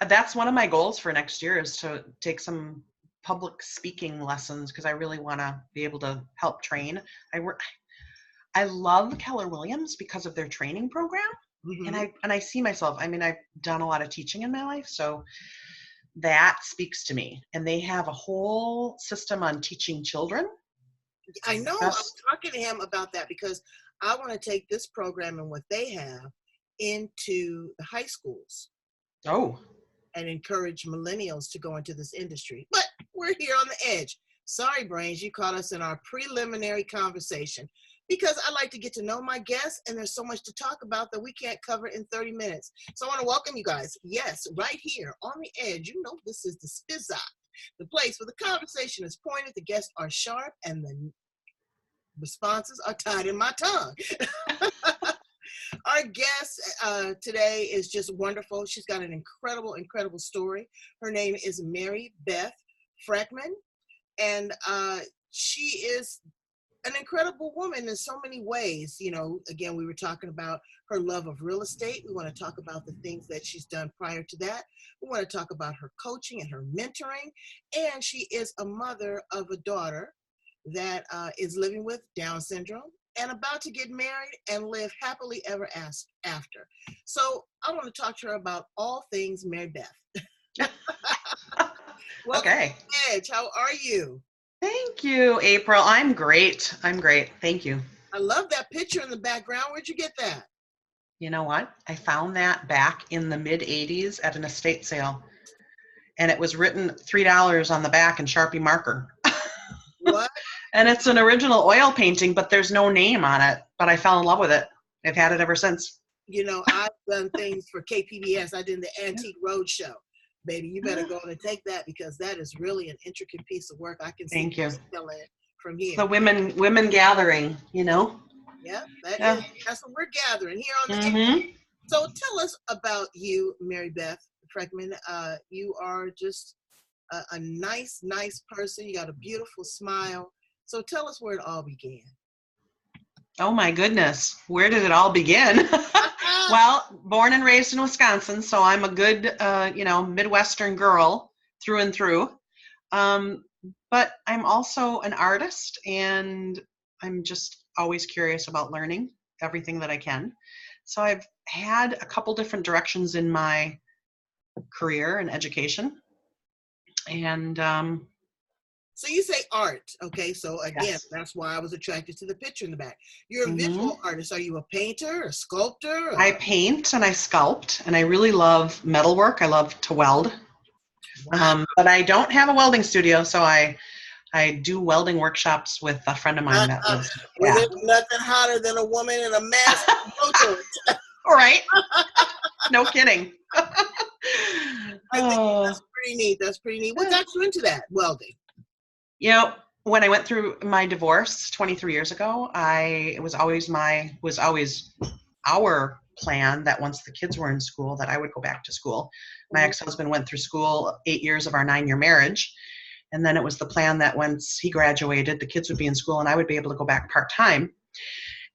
That's one of my goals for next year is to take some public speaking lessons because I really want to be able to help train. I love Keller Williams because of their training program. Mm-hmm. And I see myself, I mean, I've done a lot of teaching in my life, so that speaks to me. And they have a whole system on teaching children. I know. I was talking to him about that because I want to take this program and what they have into the high schools. Oh. And encourage millennials to go into this industry. But we're here on the edge. Sorry, Brains, you caught us in our preliminary conversation because I like to get to know my guests, and there's so much to talk about that we can't cover in 30 minutes. So I want to welcome you guys. Yes, right here on the edge. You know, this is the Spizot, the place where the conversation is pointed, the guests are sharp, and the responses are tied in my tongue. Our guest today is just wonderful. She's got an incredible, incredible story. Her name is Beth Freckmann, and she is an incredible woman in so many ways. You know, again, we were talking about her love of real estate. We want to talk about the things that she's done prior to that. We want to talk about her coaching and her mentoring, and she is a mother of a daughter that is living with Down syndrome and about to get married and live happily ever after. So I want to talk to her about all things Mary Beth. Welcome Okay. to Edge. How are you? Thank you, April. I'm great. Thank you. I love that picture in the background. Where'd you get that? You know what? I found that back in the mid 80s at an estate sale. And it was written $3 on the back in Sharpie marker. What? And it's an original oil painting, but there's no name on it. But I fell in love with it. I've had it ever since. You know, I've done things for KPBS. I did the Antique Roadshow. Baby, you better go and take that because that is really an intricate piece of work. I can see Thank you. selling it from here. The women gathering, you know? Yeah, that's what we're gathering here on the Mm-hmm. So tell us about you, Mary Beth Freckmann. You are just a nice person. You got a beautiful smile. So tell us where it all began. Oh my goodness. Where did it all begin? Well, born and raised in Wisconsin, so I'm a good, Midwestern girl through and through. But I'm also an artist, and I'm just always curious about learning everything that I can. So I've had a couple different directions in my career and education. And so you say art, okay? So again, yes. That's why I was attracted to the picture in the back. You're a visual artist. Are you a painter, a sculptor? I paint and I sculpt, and I really love metalwork. I love to weld. Wow. But I don't have a welding studio, so I do welding workshops with a friend of mine that lives. Well, there's nothing hotter than a woman in a mask. All right. No kidding. I think that's pretty neat. That's pretty neat. What got you into that, welding? You know, when I went through my divorce 23 years ago, it was always our plan that once the kids were in school that I would go back to school. My ex-husband went through school 8 years of our 9-year marriage. And then it was the plan that once he graduated, the kids would be in school and I would be able to go back part-time.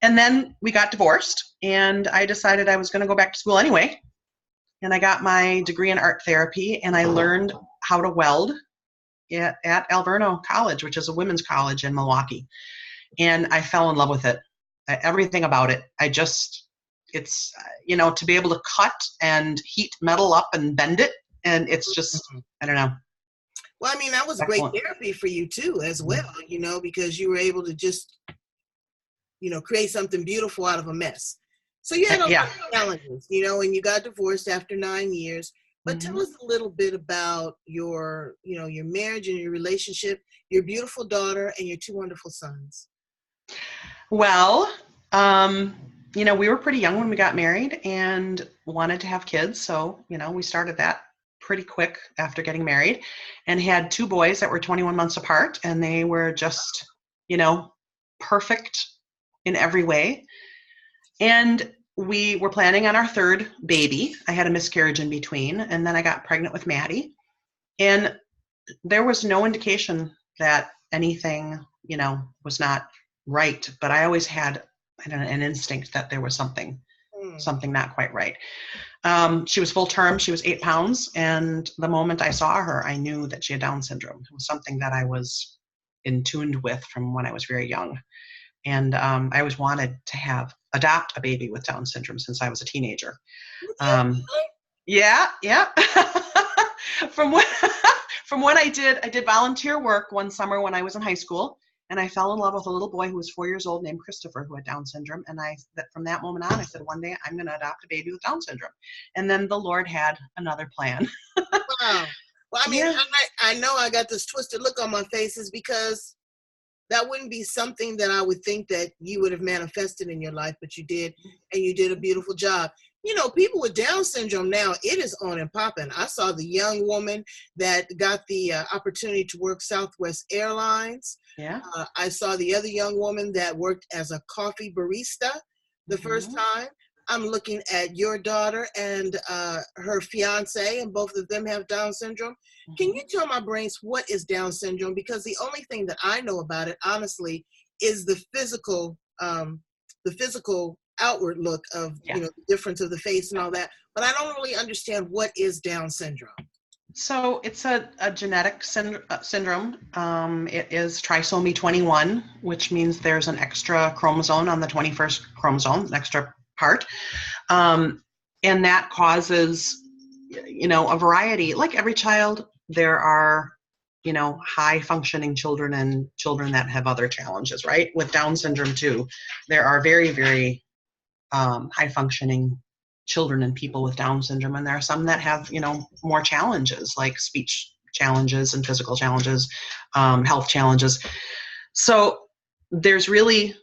And then we got divorced and I decided I was going to go back to school anyway. And I got my degree in art therapy and I learned how to weld at Alverno College, which is a women's college in Milwaukee. And I fell in love with it. Everything about it. It's, to be able to cut and heat metal up and bend it. And it's just, I don't know. Well, I mean, that was great therapy for you too, as well, because you were able to just, create something beautiful out of a mess. So you had a lot of challenges, and you got divorced after 9 years. But tell us a little bit about your marriage and your relationship, your beautiful daughter and your 2 wonderful sons. Well, we were pretty young when we got married and wanted to have kids. So, we started that pretty quick after getting married and had 2 boys that were 21 months apart. And they were just, perfect in every way. And we were planning on our 3rd baby. I had a miscarriage in between, and then I got pregnant with Maddie. And there was no indication that anything, was not right. But I always had, an instinct that there was something something not quite right. She was full term. She was 8 pounds. And the moment I saw her, I knew that she had Down syndrome. It was something that I was in tuned with from when I was very young. And I always wanted to adopt a baby with Down syndrome since I was a teenager. Yeah. From what from what I did volunteer work one summer when I was in high school, and I fell in love with a little boy who was 4 years old named Christopher who had Down syndrome. And from that moment on, I said, one day I'm going to adopt a baby with Down syndrome. And then the Lord had another plan. Wow. Well, I mean, Yeah. I know I got this twisted look on my face is because that wouldn't be something that I would think that you would have manifested in your life, but you did, and you did a beautiful job. You know, people with Down syndrome now, it is on and popping. I saw the young woman that got the opportunity to work Southwest Airlines. Yeah. I saw the other young woman that worked as a coffee barista the first time. I'm looking at your daughter and her fiance, and both of them have Down syndrome. Can you tell my brains what is Down syndrome? Because the only thing that I know about it, honestly, is the physical outward look of the difference of the face and all that. But I don't really understand what is Down syndrome. So it's a genetic syndrome. It is trisomy 21, which means there's an extra chromosome on the 21st chromosome, an extra part. And that causes, a variety. Like every child, there are, high functioning children and children that have other challenges, right? With Down syndrome too, there are very, very high functioning children and people with Down syndrome. And there are some that have, more challenges like speech challenges and physical challenges, health challenges. So there's really,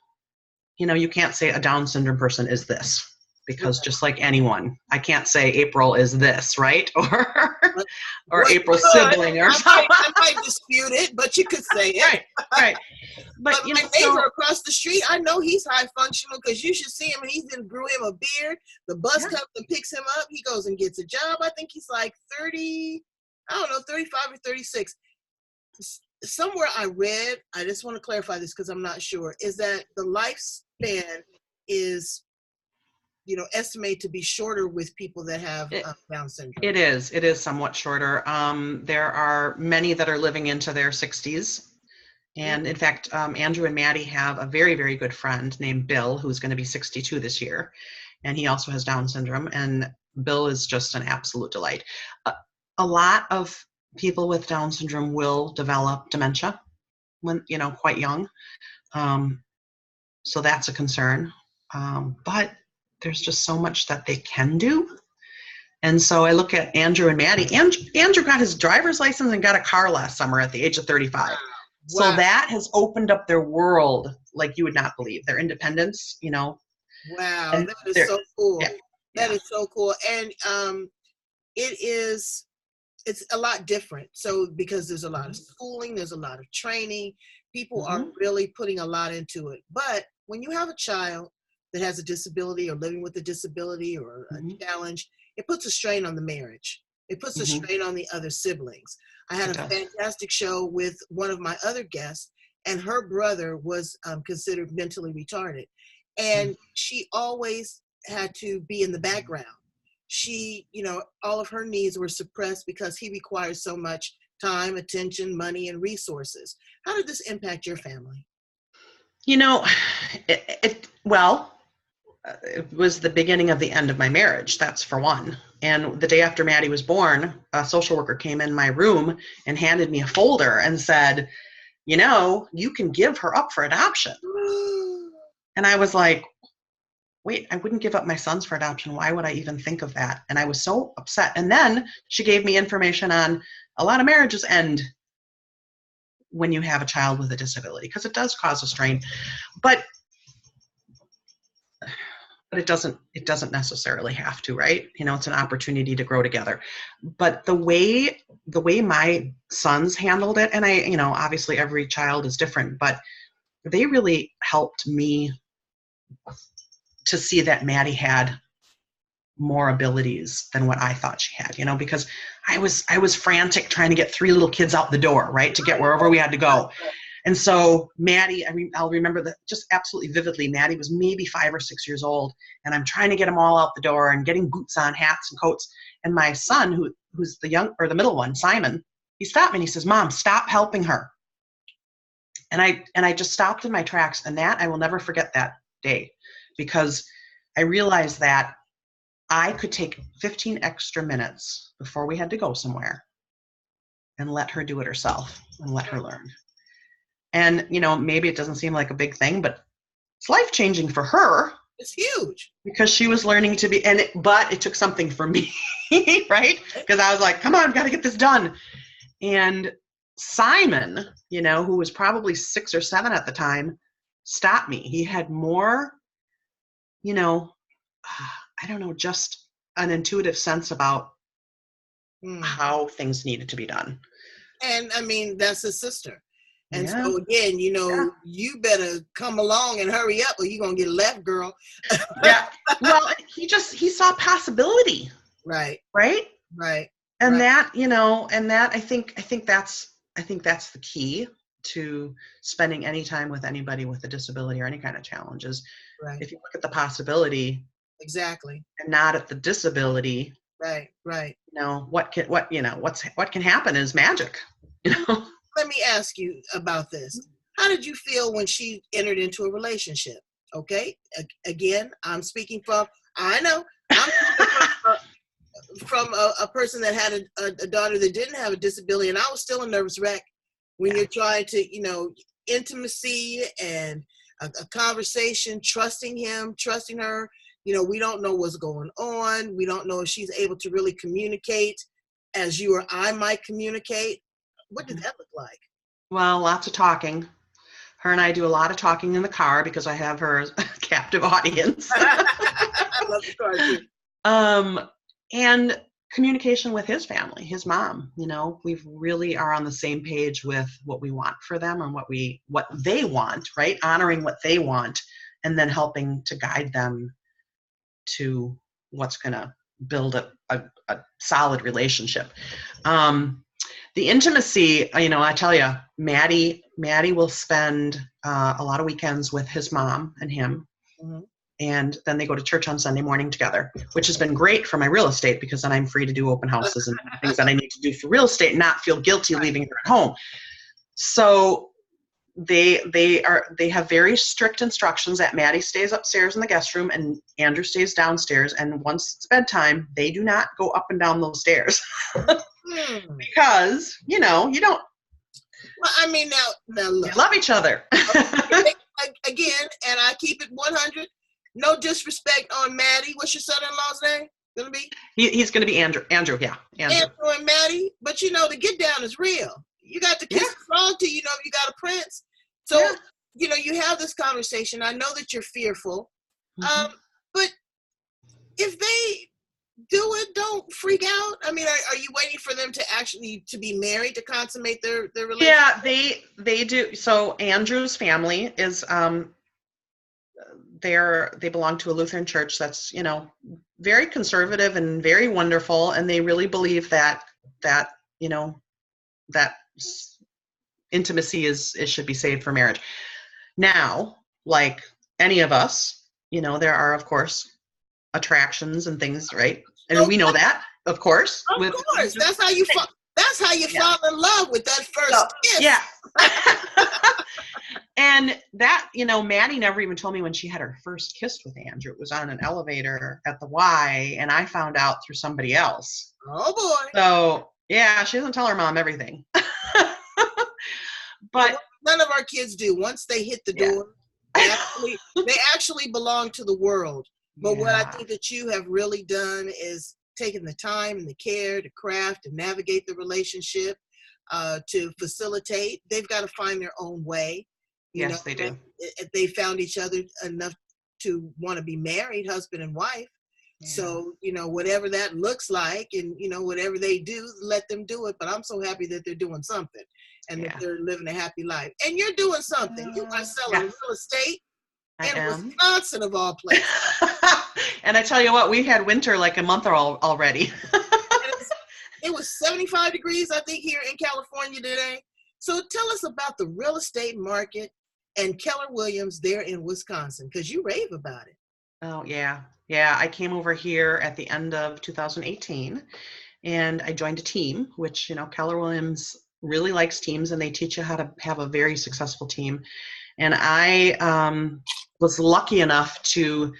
you can't say a Down syndrome person is this, because just like anyone, I can't say April is this, right? Or April's sibling or something. I might dispute it, but you could say it. Right. But my neighbor across the street, I know he's high functional because you should see him, and he's been grew him a beard. The bus comes and picks him up. He goes and gets a job. I think he's like 30, 35 or 36. Somewhere I read, I just want to clarify this because I'm not sure, is that the lifespan is estimated to be shorter with people that have Down syndrome. It is somewhat shorter. There are many that are living into their 60s. And in fact, Andrew and Maddie have a very, very good friend named Bill, who's going to be 62 this year. And he also has Down syndrome. And Bill is just an absolute delight. A lot of people with Down syndrome will develop dementia when, quite young. So that's a concern. But there's just so much that they can do. And so I look at Andrew and Maddie. Andrew got his driver's license and got a car last summer at the age of 35. Wow. So that has opened up their world like you would not believe. Their independence, Wow, that is so cool. Yeah, that is so cool. And it's a lot different. So because there's a lot of schooling, there's a lot of training, people are really putting a lot into it. But when you have a child that has a disability or living with a disability or a challenge, it puts a strain on the marriage. It puts a strain on the other siblings. I had a fantastic show with one of my other guests, and her brother was considered mentally retarded. And she always had to be in the background. She, all of her needs were suppressed because he required so much time, attention, money, and resources. How did this impact your family? It was the beginning of the end of my marriage, that's for one. And the day after Maddie was born, a social worker came in my room and handed me a folder and said, you can give her up for adoption. And I was like, wait, I wouldn't give up my sons for adoption. Why would I even think of that? And I was so upset. And then she gave me information on a lot of marriages end when you have a child with a disability, because it does cause a strain. But it doesn't necessarily have to, right? It's an opportunity to grow together. But the way my sons handled it, and I, obviously every child is different, but they really helped me to see that Maddie had more abilities than what I thought she had, because I was frantic trying to get 3 little kids out the door, right, to get wherever we had to go. And so Maddie, I'll remember that just absolutely vividly. Maddie was maybe 5 or 6 years old, and I'm trying to get them all out the door and getting boots on, hats and coats. And my son, who's the middle one, Simon, he stopped me and he says, "Mom, stop helping her." And I just stopped in my tracks, and that I will never forget that day, because I realized that I could take 15 extra minutes before we had to go somewhere and let her do it herself and let her learn. And, maybe it doesn't seem like a big thing, but it's life-changing for her. It's huge. Because she was learning to be, but it took something from me, right? Because I was like, come on, got to get this done. And Simon, who was probably 6 or 7 at the time, stopped me. He had more, I don't know, just an intuitive sense about how things needed to be done. And I mean, that's his sister. And so again, you better come along and hurry up or you're going to get left, girl. Yeah. Well, he saw possibility. Right. Right. Right. And that, and that I think that's the key to spending any time with anybody with a disability or any kind of challenges. Right. If you look at the possibility. Exactly. And not at the disability. Right. Right. What can happen is magic. Let me ask you about this. How did you feel when she entered into a relationship? Okay. Again, I'm speaking from, I know, I'm from a person that had a daughter that didn't have a disability, and I was still a nervous wreck when you're trying to, intimacy and a conversation, trusting him, trusting her. We don't know what's going on. We don't know if she's able to really communicate as you or I might communicate. What did that look like? Well, lots of talking. Her and I do a lot of talking in the car because I have her as a captive audience. I love the car too. And communication with his family, his mom. We really are on the same page with what we want for them and what they want, right? Honoring what they want, and then helping to guide them to what's going to build a solid relationship. The intimacy, I tell you, Maddie will spend a lot of weekends with his mom and him. Mm-hmm. And then they go to church on Sunday morning together, which has been great for my real estate, because then I'm free to do open houses and things that I need to do for real estate and not feel guilty leaving her at home. So they have very strict instructions that Maddie stays upstairs in the guest room and Andrew stays downstairs. And once it's bedtime, they do not go up and down those stairs. Because, you don't. Well, I mean, now look. They love each other. Again, and I keep it 100. No disrespect on Maddie. What's your son-in-law's name gonna be? He's gonna be Andrew. Andrew and Maddie. But the get down is real. You got the kiss wrong to you got a prince. So you have this conversation. I know that you're fearful, but if they do it, don't freak out. I mean, are you waiting for them to be married to consummate their relationship? Yeah, they do. So Andrew's family is they belong to a Lutheran church that's very conservative and very wonderful, and they really believe that intimacy should be saved for marriage. Now, like any of us, there are of course attractions and things, right? And we know that, of course. Of course, that's how you fall. That's how you fall in love with that first kiss. Yeah. And that, Maddie never even told me when she had her first kiss with Andrew. It was on an elevator at the Y, and I found out through somebody else. Oh boy. So yeah, she doesn't tell her mom everything. But none of our kids do. Once they hit the door, they actually belong to the world. But what I think that you have really done is taken the time and the care to craft and navigate the relationship, to facilitate. They've got to find their own way. Yes, they do. If they found each other enough to want to be married, husband and wife. Yeah. So, whatever that looks like and, whatever they do, let them do it. But I'm so happy that they're doing something and that they're living a happy life. And you're doing something. You are selling real estate in Wisconsin, of all places. And I tell you what, we had winter like a month already. It was 75 degrees, I think, here in California today. So tell us about the real estate market and Keller Williams there in Wisconsin, because you rave about it. Oh, yeah. Yeah, I came over here at the end of 2018 and I joined a team, which, Keller Williams really likes teams and they teach you how to have a very successful team. And I was lucky enough to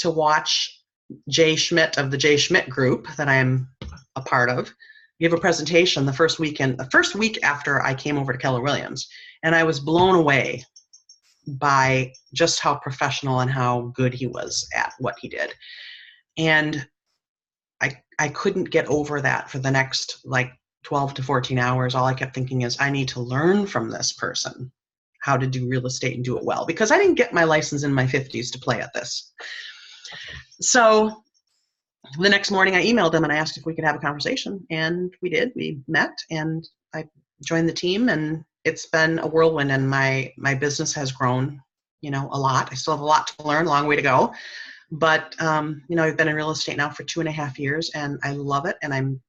watch Jay Schmidt of the Jay Schmidt Group that I'm a part of give a presentation the first week after I came over to Keller Williams. And I was blown away by just how professional and how good he was at what he did. And I couldn't get over that for the next 12 to 14 hours. All I kept thinking is, I need to learn from this person how to do real estate and do it well, because I didn't get my license in my 50s to play at this. So the next morning I emailed him and I asked if we could have a conversation, and we did. We met and I joined the team, and it's been a whirlwind, and my business has grown, a lot. I still have a lot to learn, a long way to go. But, I've been in real estate now for 2.5 years and I love it. And I'm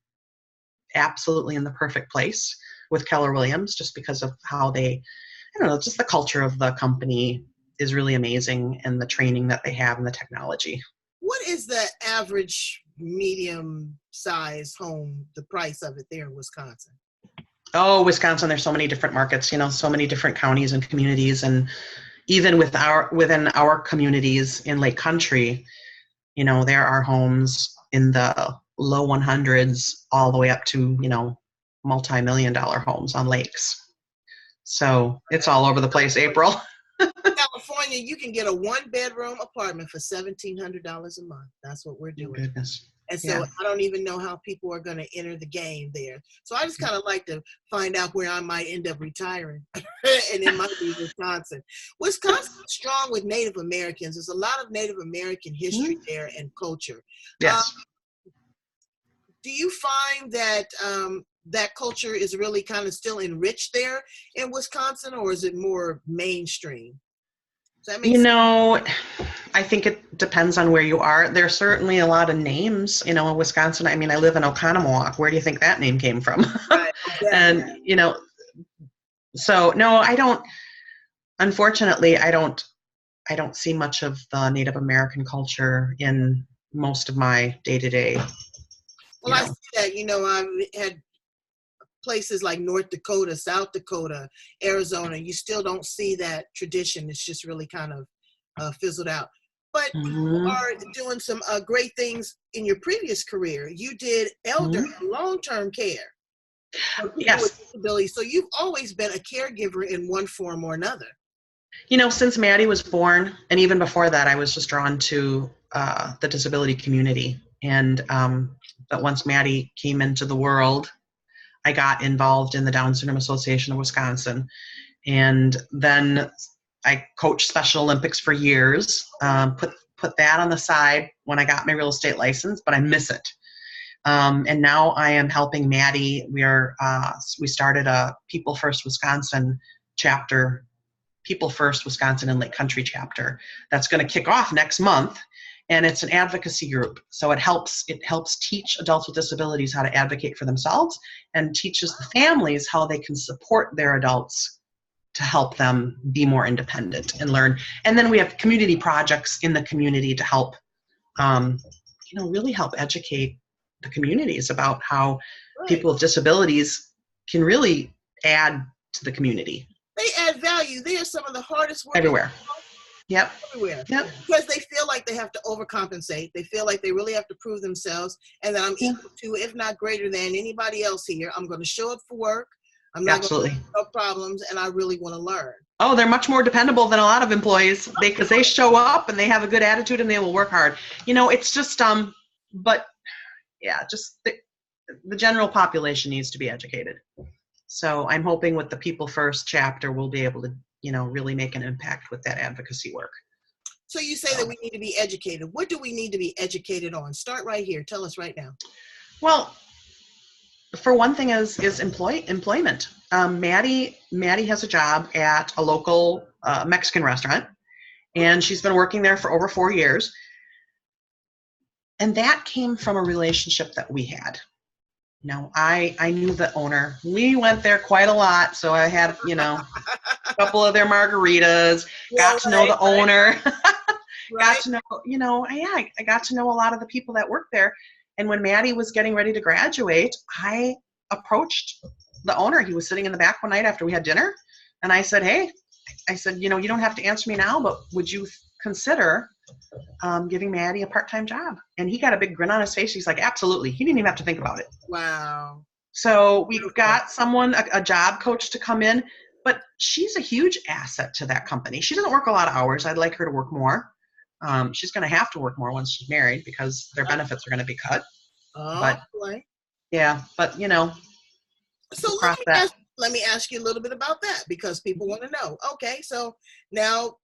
absolutely in the perfect place with Keller Williams just because of how just the culture of the company is really amazing, and the training that they have and the technology. What is the average medium size home, the price of it there in Wisconsin? Oh, Wisconsin, there's so many different markets, so many different counties and communities. And even within our communities in Lake Country, there are homes in the low 100s all the way up to, multi-million-dollar homes on lakes. So it's all over the place, April. California, you can get a 1-bedroom apartment for $1,700 a month. That's what we're doing. Oh, goodness. And so I don't even know how people are going to enter the game there. So I just kind of like to find out where I might end up retiring. And it might be Wisconsin. Wisconsin is strong with Native Americans. There's a lot of Native American history there and culture. Yes. Do you find that that culture is really kind of still enriched there in Wisconsin, or is it more mainstream? Does that make sense? I think it depends on where you are. There's certainly a lot of names, in Wisconsin. I mean, I live in Oconomowoc. Where do you think that name came from? Right, exactly. And, so no, I don't, unfortunately, I don't see much of the Native American culture in most of my day-to-day. Well, I see that, I've had places like North Dakota, South Dakota, Arizona. You still don't see that tradition. It's just really kind of fizzled out. But you are doing some great things in your previous career. You did elder and long-term care for people with disabilities. So you've always been a caregiver in one form or another. Since Maddie was born, and even before that, I was just drawn to the disability community. And but once Maddie came into the world, I got involved in the Down Syndrome Association of Wisconsin. And then I coached Special Olympics for years, put that on the side when I got my real estate license, but I miss it. And now I am helping Maddie. We started a People First Wisconsin chapter, People First Wisconsin and Lake Country chapter, that's going to kick off next month. And it's an advocacy group. So it helps teach adults with disabilities how to advocate for themselves, and teaches the families how they can support their adults to help them be more independent and learn. And then we have community projects in the community to help, really help educate the communities about how people with disabilities can really add to the community. They add value. They are some of the hardest work everywhere. Yep. Everywhere. Yep. Because they feel like they have to overcompensate. They feel like they really have to prove themselves, and that I'm equal to, if not greater than, anybody else here. I'm going to show up for work. I'm not going to have problems, and I really want to learn. Oh, they're much more dependable than a lot of employees, because they show up and they have a good attitude and they will work hard. It's just but yeah, just the general population needs to be educated. So I'm hoping with the People First chapter, we'll be able to, really make an impact with that advocacy work. So you say that we need to be educated. What do we need to be educated on? Start right here. Tell us right now. Well, for one thing is employment. Maddie has a job at a local Mexican restaurant, and she's been working there for over 4 years. And that came from a relationship that we had. No, I knew the owner. We went there quite a lot, so I had, a couple of their margaritas, Yeah, got to know right, the owner, got right. to know, I got to know a lot of the people that worked there. And when Maddie was getting ready to graduate, I approached the owner. He was sitting in the back one night after we had dinner, and I said, "Hey," I said, "you don't have to answer me now, but would you consider giving Maddie a part-time job?" And he got a big grin on his face. He's like, "Absolutely." He didn't even have to think about it. Wow. So we Beautiful. got someone, a job coach to come in, but she's a huge asset to that company. She doesn't work a lot of hours. I'd like her to work more. She's going to have to work more once she's married because their benefits are going to be cut. Oh But boy. yeah, but So we'll cross that. let me ask you a little bit about that because people want to know. Okay, so now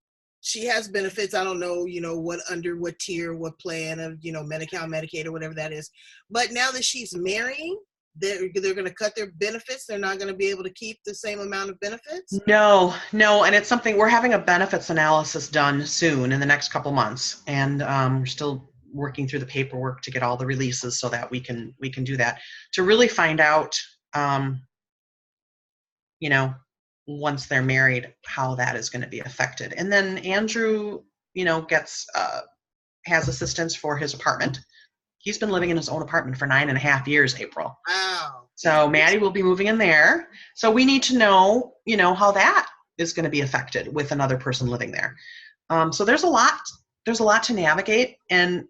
she has benefits. I don't know, what under what tier, what plan of, Medi-Cal, Medicaid, or whatever that is. But now that she's marrying, they're going to cut their benefits. They're not going to be able to keep the same amount of benefits. No, no, and it's something we're having a benefits analysis done soon in the next couple months, and we're still working through the paperwork to get all the releases so that we can do that to really find out, you know, once they're married, how that is going to be affected. And then Andrew, gets has assistance for his apartment. He's been living in his own apartment for 9.5 years, April. Wow. So Maddie will be moving in there. So we need to know, how that is going to be affected with another person living there. So there's a lot to navigate, and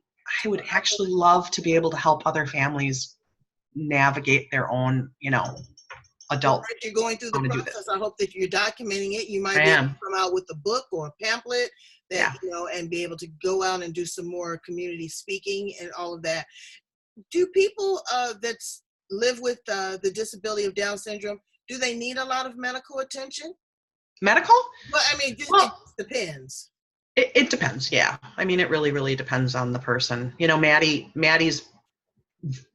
I would actually love to be able to help other families navigate their own, Well, adult as you're going through how the to do this. process, I hope that you're documenting it. You I might be able to am. come out with a book or a pamphlet that, Yeah. and be able to go out and do some more community speaking and all of that. Do people that live with the disability of Down syndrome, do they need a lot of medical attention? Medical? Well, I mean, it Well, just depends. it depends. Yeah. I mean, it really, really depends on the person. Maddie's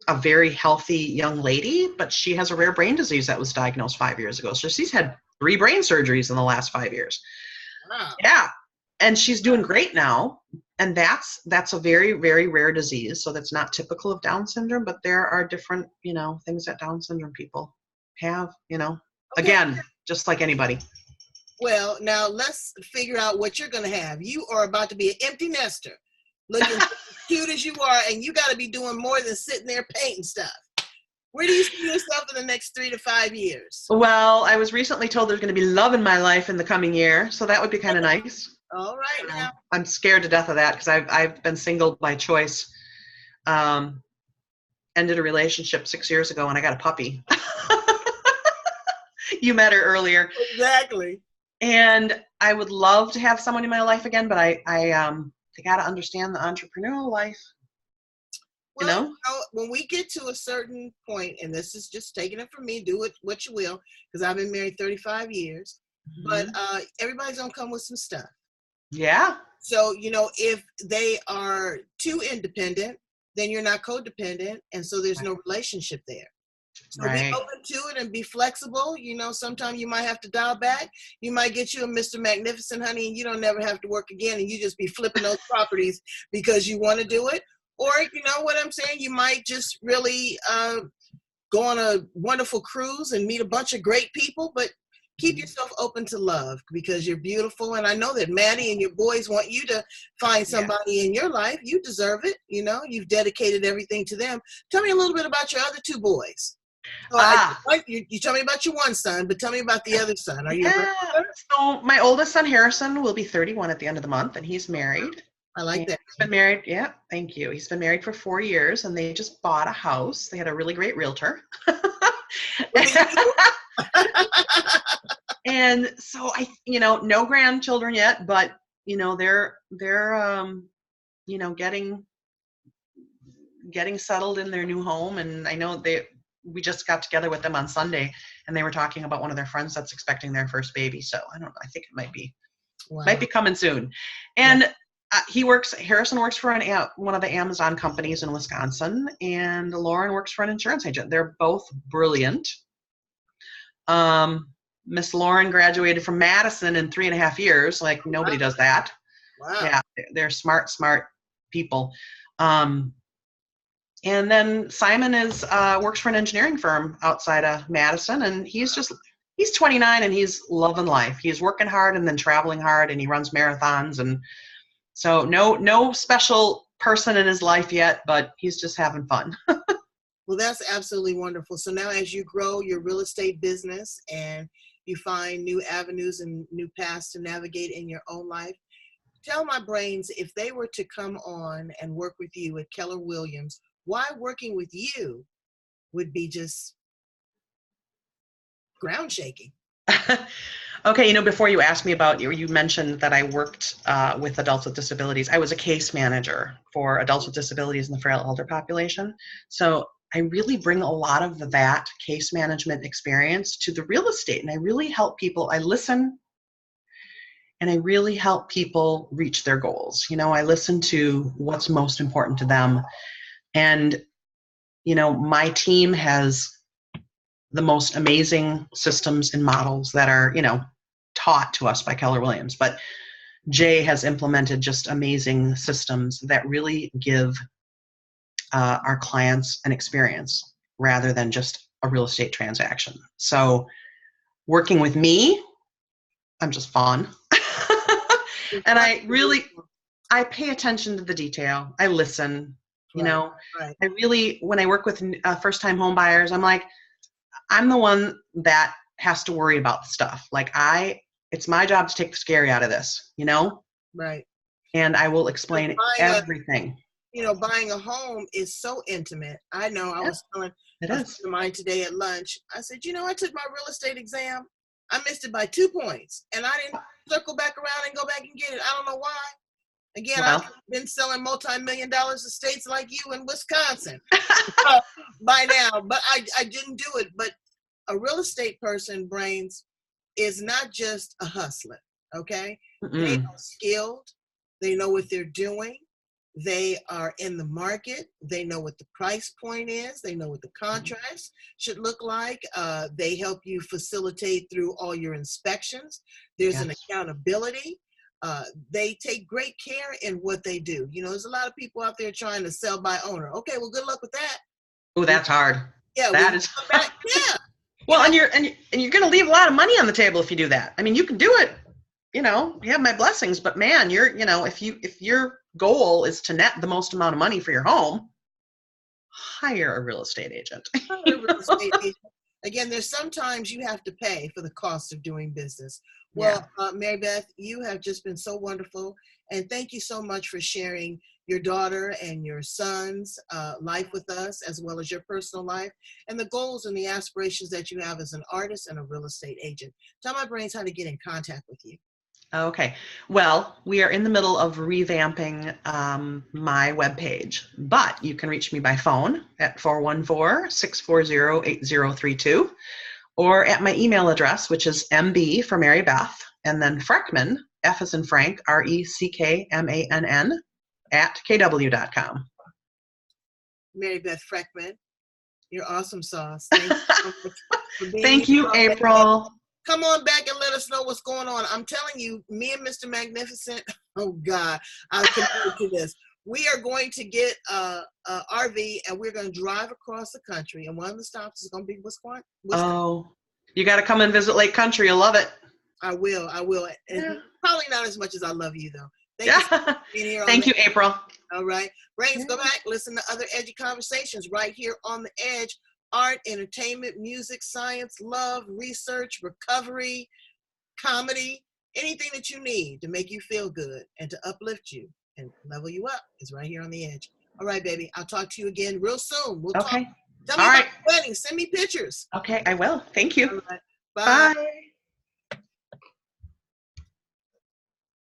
a very healthy young lady, but she has a rare brain disease that was diagnosed 5 years ago. So she's had 3 brain surgeries in the last 5 years. Wow. Yeah. And she's doing great now. And that's a very, very rare disease. So that's not typical of Down syndrome, but there are different, things that Down syndrome people have, Okay. again, just like anybody. Well, now let's figure out what you're going to have. You are about to be an empty nester, looking as cute as you are, and you got to be doing more than sitting there painting stuff. Where do you see yourself in the next 3 to 5 years? Well, I was recently told there's going to be love in my life in the coming year. So that would be kind of nice. All right, now. I'm scared to death of that because I've been single by choice. Ended a relationship 6 years ago and I got a puppy. You met her earlier. Exactly. And I would love to have someone in my life again, but they got to understand the entrepreneurial life. Well, when we get to a certain point, and this is just taking it from me, do it what you will, because I've been married 35 years, but everybody's going to come with some stuff. Yeah. So, if they are too independent, then you're not codependent, and so there's no relationship there. So be open to it and be flexible. Sometimes you might have to dial back. You might get you a Mr. Magnificent, honey, and you don't never have to work again, and you just be flipping those properties because you want to do it. Or, you know what I'm saying? You might just really go on a wonderful cruise and meet a bunch of great people, but keep yourself open to love because you're beautiful. And I know that Maddie and your boys want you to find somebody in your life. You deserve it. You've dedicated everything to them. Tell me a little bit about your other 2 boys. So you tell me about your one son, but tell me about the other son. Are you? So my oldest son, Harrison, will be 31 at the end of the month, and he's married. I like that. He's been married. Yeah, thank you. He's been married for 4 years, and they just bought a house. They had a really great realtor. And so no grandchildren yet, but they're getting settled in their new home, and I know we just got together with them on Sunday, and they were talking about one of their friends that's expecting their first baby. So I don't know. I think it might be coming soon. And Harrison works for one of the Amazon companies in Wisconsin, and Lauren works for an insurance agent. They're both brilliant. Miss Lauren graduated from Madison in 3.5 years. Like nobody does that. Wow. Yeah, they're smart people. And then Simon is works for an engineering firm outside of Madison, and he's 29 and he's loving life. He's working hard and then traveling hard, and he runs marathons, and so no special person in his life yet, but he's just having fun. Well, that's absolutely wonderful. So now as you grow your real estate business and you find new avenues and new paths to navigate in your own life, tell my brains, if they were to come on and work with you at Keller Williams, why working with you would be just ground shaking. Okay, before you asked me about, you mentioned that I worked with adults with disabilities. I was a case manager for adults with disabilities in the frail elder population. So I really bring a lot of that case management experience to the real estate, and I really help people. I listen, and I really help people reach their goals. I listen to what's most important to them. And, my team has the most amazing systems and models that are, taught to us by Keller Williams. But Jay has implemented just amazing systems that really give our clients an experience rather than just a real estate transaction. So working with me, I'm just fun. And I pay attention to the detail. I listen, Right. I really, when I work with first-time home buyers, I'm the one that has to worry about the stuff. Like it's my job to take the scary out of this, Right. And I will explain everything. Buying a home is so intimate. I know. I was telling a friend of mine today at lunch. I said, I took my real estate exam. I missed it by 2 points, and I didn't circle back around and go back and get it. I don't know why. Again, I've been selling multi-million-dollar estates like you in Wisconsin by now, but I didn't do it. But a real estate person, brains, is not just a hustler. Okay, they are skilled. They know what they're doing. They are in the market. They know what the price point is. They know what the contracts should look like. They help you facilitate through all your inspections. There's an accountability. They take great care in what they do. There's a lot of people out there trying to sell by owner. Okay, well, good luck with that. Oh, that's hard. Yeah, that is. Yeah. Well, and you're going to leave a lot of money on the table if you do that. You can do it. You have my blessings, but man, if your goal is to net the most amount of money for your home, hire a real estate agent. Again, there's sometimes you have to pay for the cost of doing business. Well, Mary Beth, you have just been so wonderful. And thank you so much for sharing your daughter and your son's life with us, as well as your personal life and the goals and the aspirations that you have as an artist and a real estate agent. Tell my brains how to get in contact with you. Okay. Well, we are in the middle of revamping my webpage, but you can reach me by phone at 414-640-8032 or at my email address, which is MB for Mary Beth, and then Freckmann, F as in Frank, RECKMANN, at KW.com. Mary Beth Freckmann, you're awesome sauce. Thank you so much for being Thank you, April. Come on back and let us know what's going on. I'm telling you, me and Mr. Magnificent, oh God, I'm committed to this. We are going to get a RV and we're going to drive across the country. And one of the stops is going to be Wisconsin. Oh, you got to come and visit Lake Country. You'll love it. I will. And probably not as much as I love you, though. Thank you for being here. Thank you, April. All right. Brains, go back, listen to other edgy conversations right here on The Edge. Art, entertainment, music, science, love, research, recovery, comedy, anything that you need to make you feel good and to uplift you and level you up is right here on The Edge. All right, baby. I'll talk to you again real soon. We'll talk. Tell me about the wedding. Send me pictures. Okay, I will. Thank you. All right. Bye.